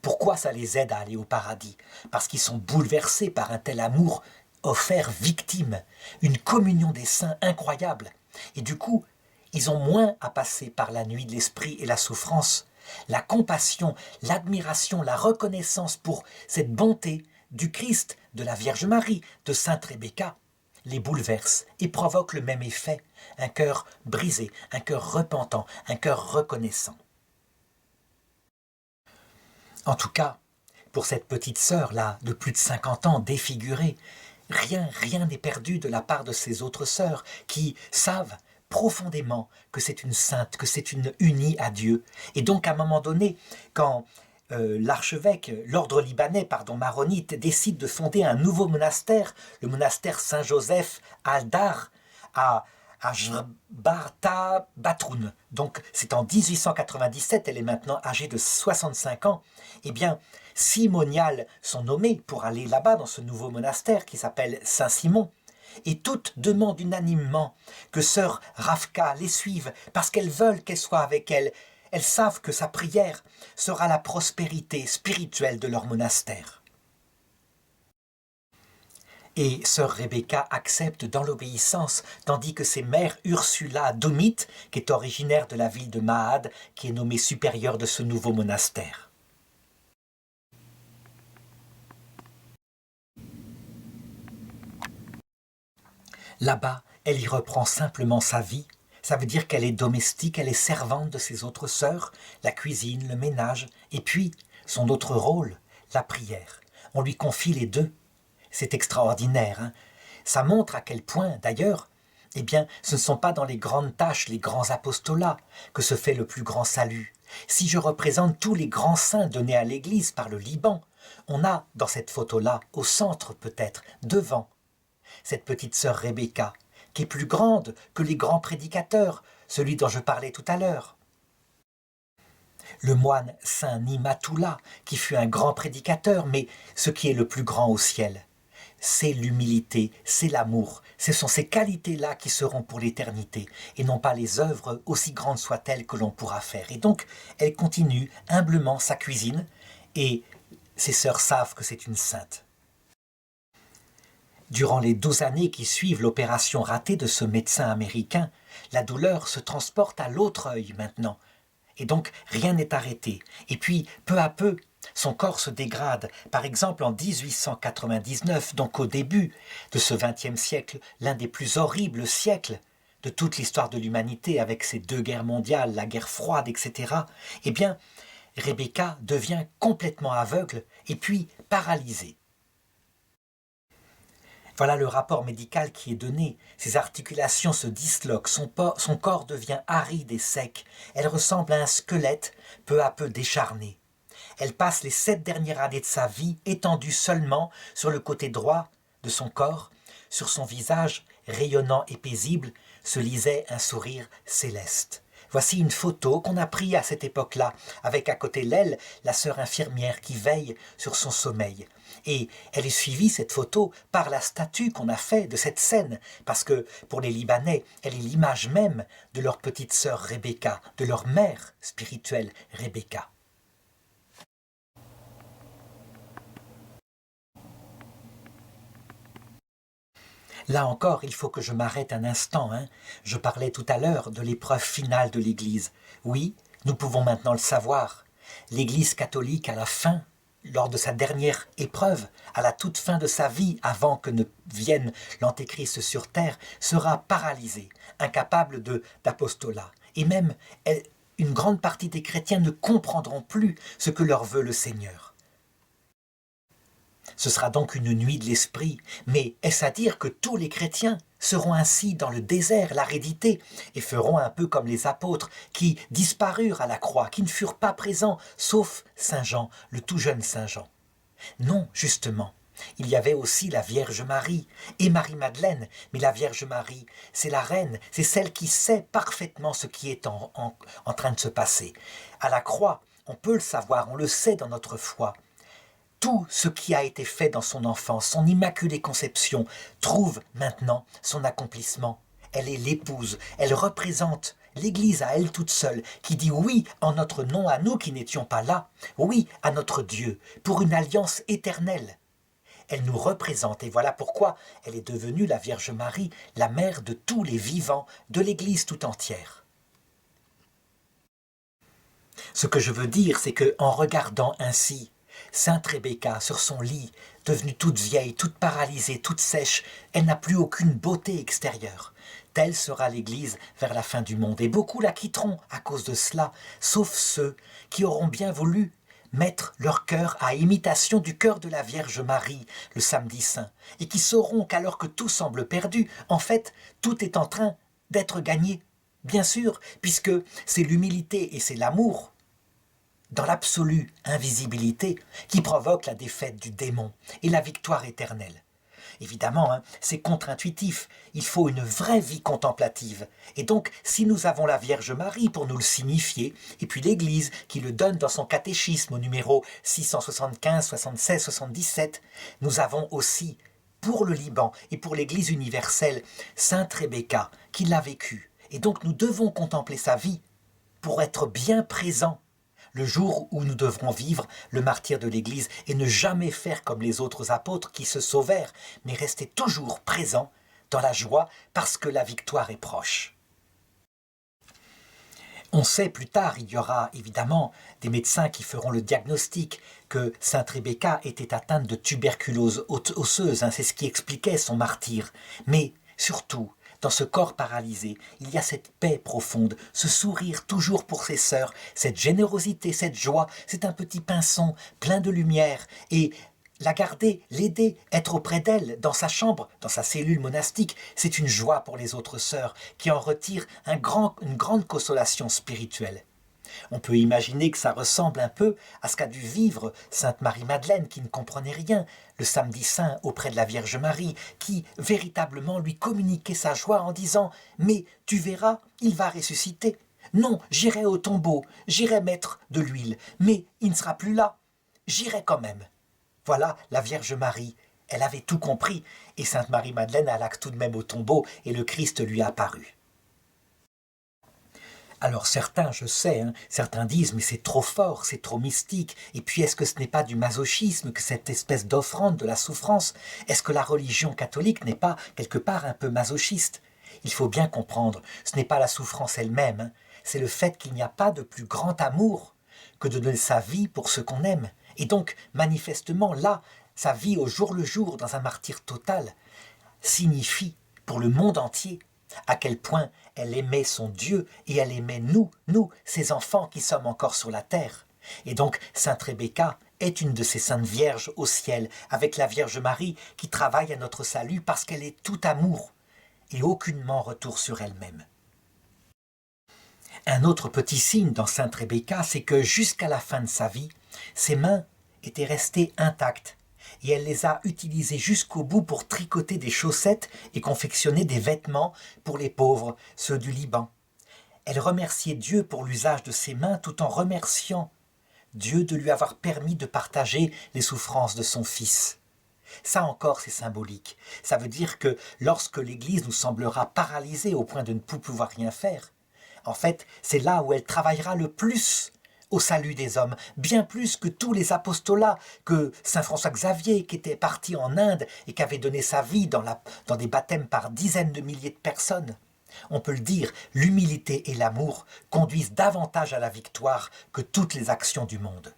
Pourquoi ça les aide à aller au paradis? Parce qu'ils sont bouleversés par un tel amour offert victime, une communion des saints incroyable. Et du coup, ils ont moins à passer par la nuit de l'esprit et la souffrance. La compassion, l'admiration, la reconnaissance pour cette bonté du Christ, de la Vierge Marie, de Sainte Rebecca, les bouleverse et provoque le même effet, un cœur brisé, un cœur repentant, un cœur reconnaissant. En tout cas, pour cette petite sœur-là, de plus de 50 ans, défigurée, rien n'est perdu de la part de ses autres sœurs qui savent profondément que c'est une sainte, que c'est une unie à Dieu. Et donc, à un moment donné, quand l'archevêque, l'ordre libanais, maronite, décide de fonder un nouveau monastère, le monastère Saint-Joseph al-Dar, à Jbarta Batroun. Donc, c'est en 1897, elle est maintenant âgée de 65 ans. Eh bien, 6 moniales sont nommées pour aller là-bas, dans ce nouveau monastère qui s'appelle Saint-Simon. Et toutes demandent unanimement que sœur Ravka les suive, parce qu'elles veulent qu'elle soit avec elle. Elles savent que sa prière sera la prospérité spirituelle de leur monastère. Et sœur Rebecca accepte dans l'obéissance, tandis que c'est mère Ursula Domit, qui est originaire de la ville de Mahad, qui est nommée supérieure de ce nouveau monastère. Là-bas, elle y reprend simplement sa vie. Ça veut dire qu'elle est domestique, elle est servante de ses autres sœurs, la cuisine, le ménage, et puis son autre rôle, la prière. On lui confie les deux. C'est extraordinaire, Ça montre à quel point, d'ailleurs, eh bien, ce ne sont pas dans les grandes tâches, les grands apostolats, que se fait le plus grand salut. Si je représente tous les grands saints donnés à l'Église par le Liban, on a, dans cette photo-là, au centre peut-être, devant, cette petite sœur Rebecca, qui est plus grande que les grands prédicateurs, celui dont je parlais tout à l'heure. Le moine saint Nimatula, qui fut un grand prédicateur, mais ce qui est le plus grand au ciel, c'est l'humilité, c'est l'amour, ce sont ces qualités-là qui seront pour l'éternité, et non pas les œuvres, aussi grandes soient-elles, que l'on pourra faire. Et donc, elle continue humblement sa cuisine, et ses sœurs savent que c'est une sainte. Durant les 12 années qui suivent l'opération ratée de ce médecin américain, la douleur se transporte à l'autre œil maintenant. Et donc, rien n'est arrêté. Et puis, peu à peu, son corps se dégrade. Par exemple, en 1899, donc au début de ce XXe siècle, l'un des plus horribles siècles de toute l'histoire de l'humanité, avec ces 2 guerres mondiales, la guerre froide, etc., eh bien, Rebecca devient complètement aveugle et puis paralysée. Voilà le rapport médical qui est donné. Ses articulations se disloquent, son corps devient aride et sec. Elle ressemble à un squelette, peu à peu décharné. Elle passe les 7 dernières années de sa vie étendue seulement sur le côté droit de son corps. Sur son visage, rayonnant et paisible, se lisait un sourire céleste. Voici une photo qu'on a prise à cette époque-là, avec à côté d'elle la sœur infirmière qui veille sur son sommeil. Et elle est suivie, cette photo, par la statue qu'on a faite de cette scène, parce que pour les Libanais, elle est l'image même de leur petite sœur Rebecca, de leur mère spirituelle Rebecca. Là encore, il faut que je m'arrête un instant. Je parlais tout à l'heure de l'épreuve finale de l'Église. Oui, nous pouvons maintenant le savoir. L'Église catholique, à la fin, lors de sa dernière épreuve, à la toute fin de sa vie, avant que ne vienne l'Antéchrist sur terre, sera paralysée, incapable d'apostolat. Et même, une grande partie des chrétiens ne comprendront plus ce que leur veut le Seigneur. Ce sera donc une nuit de l'esprit, mais est-ce à dire que tous les chrétiens seront ainsi dans le désert, l'aridité, et feront un peu comme les apôtres qui disparurent à la croix, qui ne furent pas présents, sauf Saint Jean, le tout jeune Saint Jean? Non, justement. Il y avait aussi la Vierge Marie et Marie-Madeleine, mais la Vierge Marie, c'est la reine, c'est celle qui sait parfaitement ce qui est en train de se passer. À la croix, on peut le savoir, on le sait dans notre foi. Tout ce qui a été fait dans son enfance, son immaculée conception, trouve maintenant son accomplissement. Elle est l'épouse, elle représente l'Église à elle toute seule, qui dit oui en notre nom à nous qui n'étions pas là, oui à notre Dieu, pour une alliance éternelle. Elle nous représente et voilà pourquoi elle est devenue la Vierge Marie, la mère de tous les vivants, de l'Église tout entière. Ce que je veux dire, c'est qu'en regardant ainsi Sainte Rebecca, sur son lit, devenue toute vieille, toute paralysée, toute sèche, elle n'a plus aucune beauté extérieure. Telle sera l'Église vers la fin du monde. Et beaucoup la quitteront à cause de cela, sauf ceux qui auront bien voulu mettre leur cœur à imitation du cœur de la Vierge Marie, le samedi saint, et qui sauront qu'alors que tout semble perdu, en fait, tout est en train d'être gagné. Bien sûr, puisque c'est l'humilité et c'est l'amour dans l'absolue invisibilité, qui provoque la défaite du démon et la victoire éternelle. Évidemment, c'est contre-intuitif, il faut une vraie vie contemplative. Et donc, si nous avons la Vierge Marie pour nous le signifier, et puis l'Église qui le donne dans son catéchisme au numéro 675, 76, 77, nous avons aussi, pour le Liban et pour l'Église universelle, Sainte Rebecca, qui l'a vécu. Et donc, nous devons contempler sa vie pour être bien présents le jour où nous devrons vivre le martyre de l'Église et ne jamais faire comme les autres apôtres qui se sauvèrent, mais rester toujours présents dans la joie parce que la victoire est proche. On sait plus tard, il y aura évidemment des médecins qui feront le diagnostic que Sainte Rebecca était atteinte de tuberculose osseuse, c'est ce qui expliquait son martyre. Mais surtout, dans ce corps paralysé, il y a cette paix profonde, ce sourire toujours pour ses sœurs, cette générosité, cette joie, c'est un petit pinson plein de lumière et la garder, l'aider, être auprès d'elle, dans sa chambre, dans sa cellule monastique, c'est une joie pour les autres sœurs qui en retirent une grande consolation spirituelle. On peut imaginer que ça ressemble un peu à ce qu'a dû vivre Sainte Marie-Madeleine qui ne comprenait rien le samedi saint auprès de la Vierge Marie, qui véritablement lui communiquait sa joie en disant « Mais tu verras, il va ressusciter. Non, j'irai au tombeau, j'irai mettre de l'huile, mais il ne sera plus là. J'irai quand même. » Voilà la Vierge Marie, elle avait tout compris, et Sainte Marie-Madeleine alla tout de même au tombeau et le Christ lui apparut. Alors certains, je sais, certains disent « mais c'est trop fort, c'est trop mystique, et puis est-ce que ce n'est pas du masochisme que cette espèce d'offrande de la souffrance? Est-ce que la religion catholique n'est pas quelque part un peu masochiste ?» Il faut bien comprendre, ce n'est pas la souffrance elle-même, c'est le fait qu'il n'y a pas de plus grand amour que de donner sa vie pour ce qu'on aime. Et donc, manifestement, là, sa vie au jour le jour, dans un martyre total, signifie pour le monde entier à quel point elle aimait son Dieu et elle aimait nous, ses enfants qui sommes encore sur la terre. Et donc, Sainte Rebecca est une de ces saintes vierges au ciel, avec la Vierge Marie qui travaille à notre salut parce qu'elle est tout amour et aucunement retour sur elle-même. Un autre petit signe dans Sainte Rebecca, c'est que jusqu'à la fin de sa vie, ses mains étaient restées intactes et elle les a utilisées jusqu'au bout pour tricoter des chaussettes et confectionner des vêtements pour les pauvres, ceux du Liban. Elle remerciait Dieu pour l'usage de ses mains tout en remerciant Dieu de lui avoir permis de partager les souffrances de son Fils. Ça encore, c'est symbolique. Ça veut dire que lorsque l'Église nous semblera paralysée au point de ne plus pouvoir rien faire, en fait, c'est là où elle travaillera le plus au salut des hommes, bien plus que tous les apostolats, que saint François Xavier qui était parti en Inde et qui avait donné sa vie dans des baptêmes par dizaines de milliers de personnes. On peut le dire, l'humilité et l'amour conduisent davantage à la victoire que toutes les actions du monde.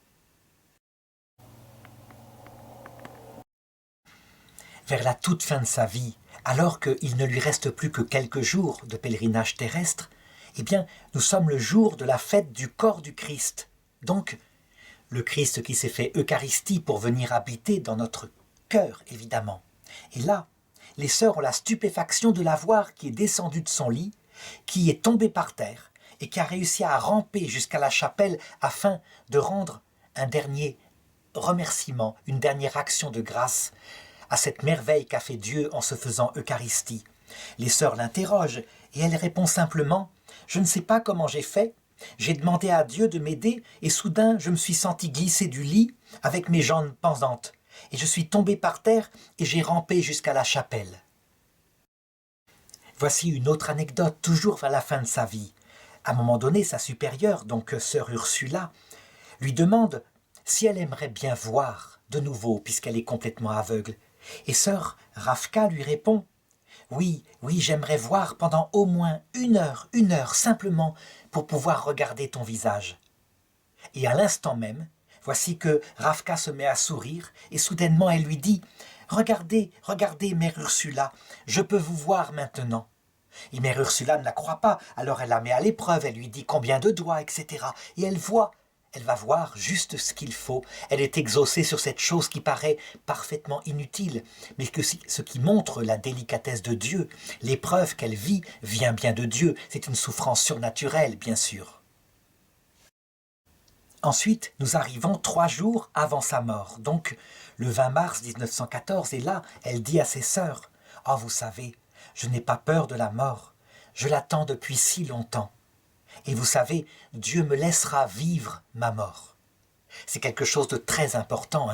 Vers la toute fin de sa vie, alors qu'il ne lui reste plus que quelques jours de pèlerinage terrestre, eh bien, nous sommes le jour de la fête du corps du Christ. Donc, le Christ qui s'est fait Eucharistie pour venir habiter dans notre cœur, évidemment. Et là, les sœurs ont la stupéfaction de la voir qui est descendue de son lit, qui est tombée par terre et qui a réussi à ramper jusqu'à la chapelle afin de rendre un dernier remerciement, une dernière action de grâce à cette merveille qu'a fait Dieu en se faisant Eucharistie. Les sœurs l'interrogent et elle répond simplement « Je ne sais pas comment j'ai fait, j'ai demandé à Dieu de m'aider et soudain je me suis senti glisser du lit avec mes jambes pendantes et je suis tombée par terre et j'ai rampé jusqu'à la chapelle. » Voici une autre anecdote, toujours vers la fin de sa vie. À un moment donné, sa supérieure, donc sœur Ursula, lui demande si elle aimerait bien voir de nouveau puisqu'elle est complètement aveugle. Et sœur Ravka lui répond « Oui, j'aimerais voir pendant au moins une heure simplement pour pouvoir regarder ton visage. » Et à l'instant même, voici que Ravka se met à sourire et soudainement elle lui dit « Regardez, mère Ursula, je peux vous voir maintenant. » Et mère Ursula ne la croit pas, alors elle la met à l'épreuve, elle lui dit combien de doigts, etc. Et elle va voir juste ce qu'il faut. Elle est exaucée sur cette chose qui paraît parfaitement inutile, mais ce qui montre la délicatesse de Dieu. L'épreuve qu'elle vit vient bien de Dieu. C'est une souffrance surnaturelle, bien sûr. Ensuite, nous arrivons 3 jours avant sa mort, donc le 20 mars 1914, et là, elle dit à ses sœurs « Oh, vous savez, je n'ai pas peur de la mort, je l'attends depuis si longtemps. Et vous savez, Dieu me laissera vivre ma mort. » C'est quelque chose de très important.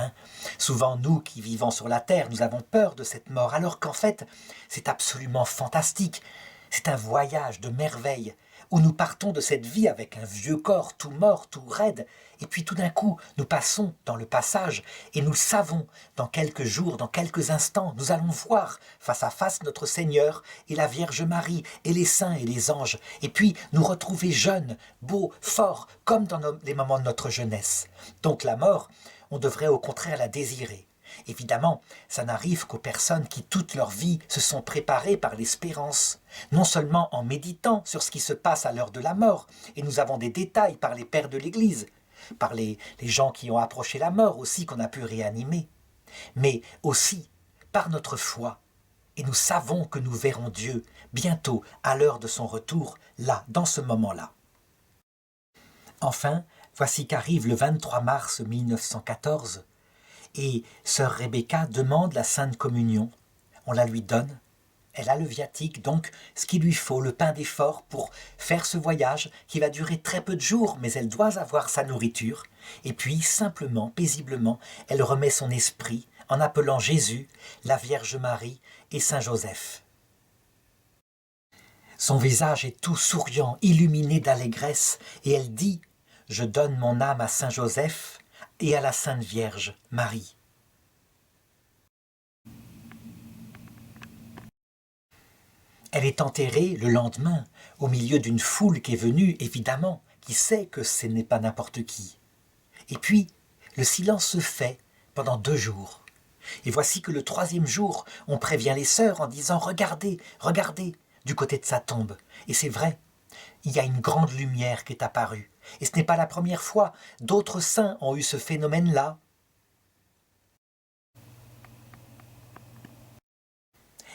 Souvent, nous qui vivons sur la terre, nous avons peur de cette mort, alors qu'en fait, c'est absolument fantastique. C'est un voyage de merveille, où nous partons de cette vie avec un vieux corps tout mort, tout raide, et puis tout d'un coup, nous passons dans le passage, et nous savons, dans quelques jours, dans quelques instants, nous allons voir face à face notre Seigneur et la Vierge Marie, et les saints et les anges, et puis nous retrouver jeunes, beaux, forts, comme dans les moments de notre jeunesse. Donc la mort, on devrait au contraire la désirer. Évidemment, ça n'arrive qu'aux personnes qui toute leur vie se sont préparées par l'espérance, non seulement en méditant sur ce qui se passe à l'heure de la mort, et nous avons des détails par les pères de l'Église, par les gens qui ont approché la mort aussi qu'on a pu réanimer, mais aussi par notre foi. Et nous savons que nous verrons Dieu bientôt à l'heure de son retour, là, dans ce moment-là. Enfin, voici qu'arrive le 23 mars 1914 et sœur Rebecca demande la Sainte Communion. On la lui donne. Elle a le viatique, donc ce qu'il lui faut, le pain d'effort pour faire ce voyage qui va durer très peu de jours, mais elle doit avoir sa nourriture. Et puis, simplement, paisiblement, elle remet son esprit en appelant Jésus, la Vierge Marie et Saint Joseph. Son visage est tout souriant, illuminé d'allégresse, et elle dit « Je donne mon âme à Saint Joseph et à la Sainte Vierge Marie ». Elle est enterrée le lendemain, au milieu d'une foule qui est venue, évidemment, qui sait que ce n'est pas n'importe qui. Et puis, le silence se fait pendant 2 jours. Et voici que le 3e jour, on prévient les sœurs en disant « Regardez, regardez !» du côté de sa tombe. Et c'est vrai, il y a une grande lumière qui est apparue. Et ce n'est pas la première fois, d'autres saints ont eu ce phénomène-là.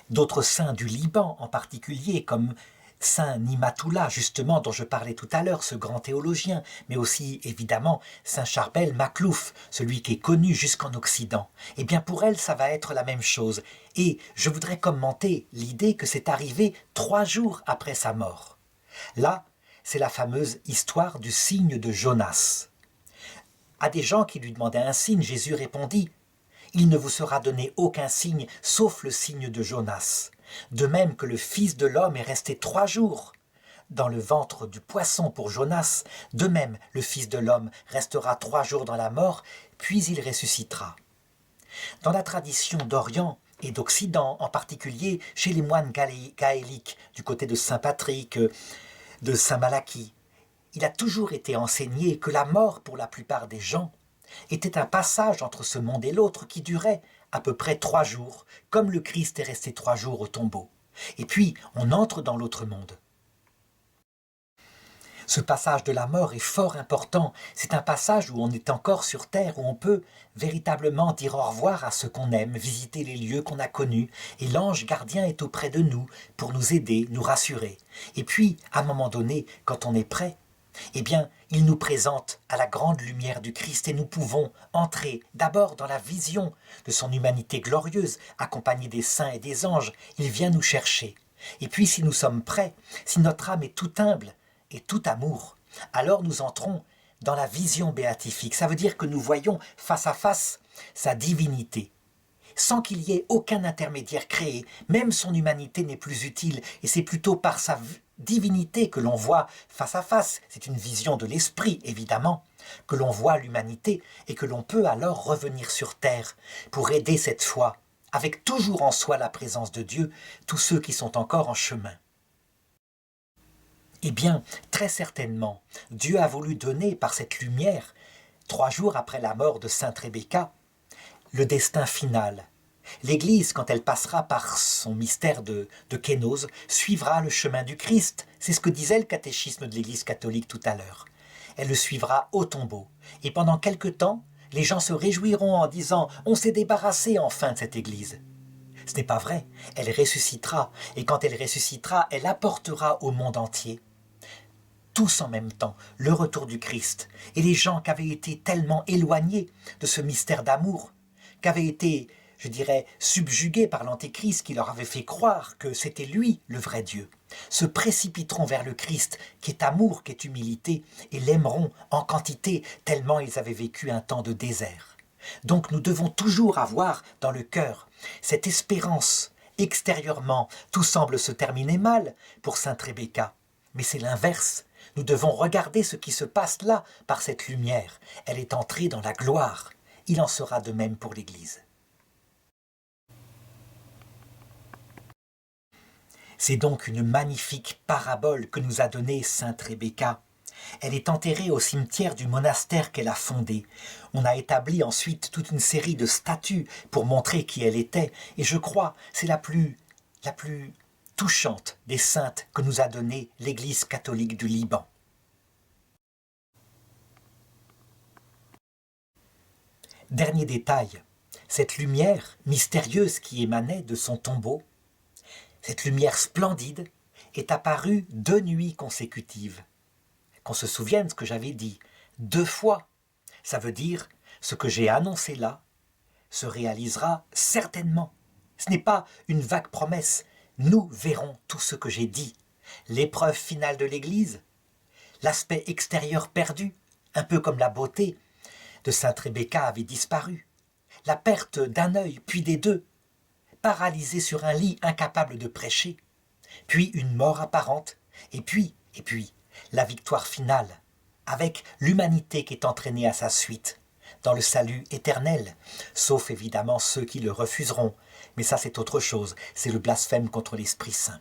D'autres saints du Liban en particulier, comme Saint Nimatoula, justement, dont je parlais tout à l'heure, ce grand théologien, mais aussi, évidemment, Saint Charbel Maklouf, celui qui est connu jusqu'en Occident. Eh bien, pour elle, ça va être la même chose. Et je voudrais commenter l'idée que c'est arrivé 3 jours après sa mort. Là, c'est la fameuse histoire du signe de Jonas. À des gens qui lui demandaient un signe, Jésus répondit « Il ne vous sera donné aucun signe, sauf le signe de Jonas. De même que le Fils de l'homme est resté 3 jours dans le ventre du poisson pour Jonas, de même le Fils de l'homme restera 3 jours dans la mort, puis il ressuscitera. » Dans la tradition d'Orient et d'Occident, en particulier chez les moines gaéliques, du côté de Saint Patrick, de Saint Malachie, il a toujours été enseigné que la mort, pour la plupart des gens, était un passage entre ce monde et l'autre qui durait à peu près 3 jours, comme le Christ est resté 3 jours au tombeau. Et puis, on entre dans l'autre monde. Ce passage de la mort est fort important. C'est un passage où on est encore sur terre, où on peut véritablement dire au revoir à ce qu'on aime, visiter les lieux qu'on a connus, et l'ange gardien est auprès de nous pour nous aider, nous rassurer. Et puis, à un moment donné, quand on est prêt, eh bien, il nous présente à la grande lumière du Christ et nous pouvons entrer d'abord dans la vision de son humanité glorieuse, accompagnée des saints et des anges. Il vient nous chercher. Et puis, si nous sommes prêts, si notre âme est tout humble et tout amour, alors nous entrons dans la vision béatifique. Ça veut dire que nous voyons face à face sa divinité, sans qu'il y ait aucun intermédiaire créé. Même son humanité n'est plus utile, et c'est plutôt par sa divinité que l'on voit face à face. C'est une vision de l'esprit, évidemment, que l'on voit l'humanité, et que l'on peut alors revenir sur terre pour aider cette foi, avec toujours en soi la présence de Dieu, tous ceux qui sont encore en chemin. Eh bien, très certainement, Dieu a voulu donner par cette lumière, 3 jours après la mort de Sainte Rebecca, le destin final. L'Église, quand elle passera par son mystère de kénose, suivra le chemin du Christ. C'est ce que disait le catéchisme de l'Église catholique tout à l'heure. Elle le suivra au tombeau. Et pendant quelque temps, les gens se réjouiront en disant « On s'est débarrassé enfin de cette Église ». Ce n'est pas vrai. Elle ressuscitera. Et quand elle ressuscitera, elle apportera au monde entier, tous en même temps, le retour du Christ. Et les gens qui avaient été tellement éloignés de ce mystère d'amour, qui avaient été, je dirais, subjugués par l'Antéchrist qui leur avait fait croire que c'était lui le vrai Dieu, se précipiteront vers le Christ qui est amour, qui est humilité, et l'aimeront en quantité tellement ils avaient vécu un temps de désert. Donc nous devons toujours avoir dans le cœur cette espérance. Extérieurement, tout semble se terminer mal pour Sainte Rebecca, mais c'est l'inverse. Nous devons regarder ce qui se passe là par cette lumière. Elle est entrée dans la gloire. Il en sera de même pour l'Église. C'est donc une magnifique parabole que nous a donnée Sainte Rebecca. Elle est enterrée au cimetière du monastère qu'elle a fondé. On a établi ensuite toute une série de statues pour montrer qui elle était. Et je crois c'est la plus touchante des saintes que nous a donné l'Église catholique du Liban. Dernier détail, cette lumière mystérieuse qui émanait de son tombeau, cette lumière splendide, est apparue 2 nuits consécutives. Qu'on se souvienne ce que j'avais dit, 2 fois. Ça veut dire, ce que j'ai annoncé là se réalisera certainement. Ce n'est pas une vague promesse. Nous verrons tout ce que j'ai dit. L'épreuve finale de l'Église, l'aspect extérieur perdu, un peu comme la beauté de sainte Rebecca avait disparu, la perte d'un œil, puis des 2, paralysé sur un lit, incapable de prêcher, puis une mort apparente, et puis, la victoire finale, avec l'humanité qui est entraînée à sa suite, dans le salut éternel, sauf évidemment ceux qui le refuseront, mais ça c'est autre chose, c'est le blasphème contre l'Esprit Saint.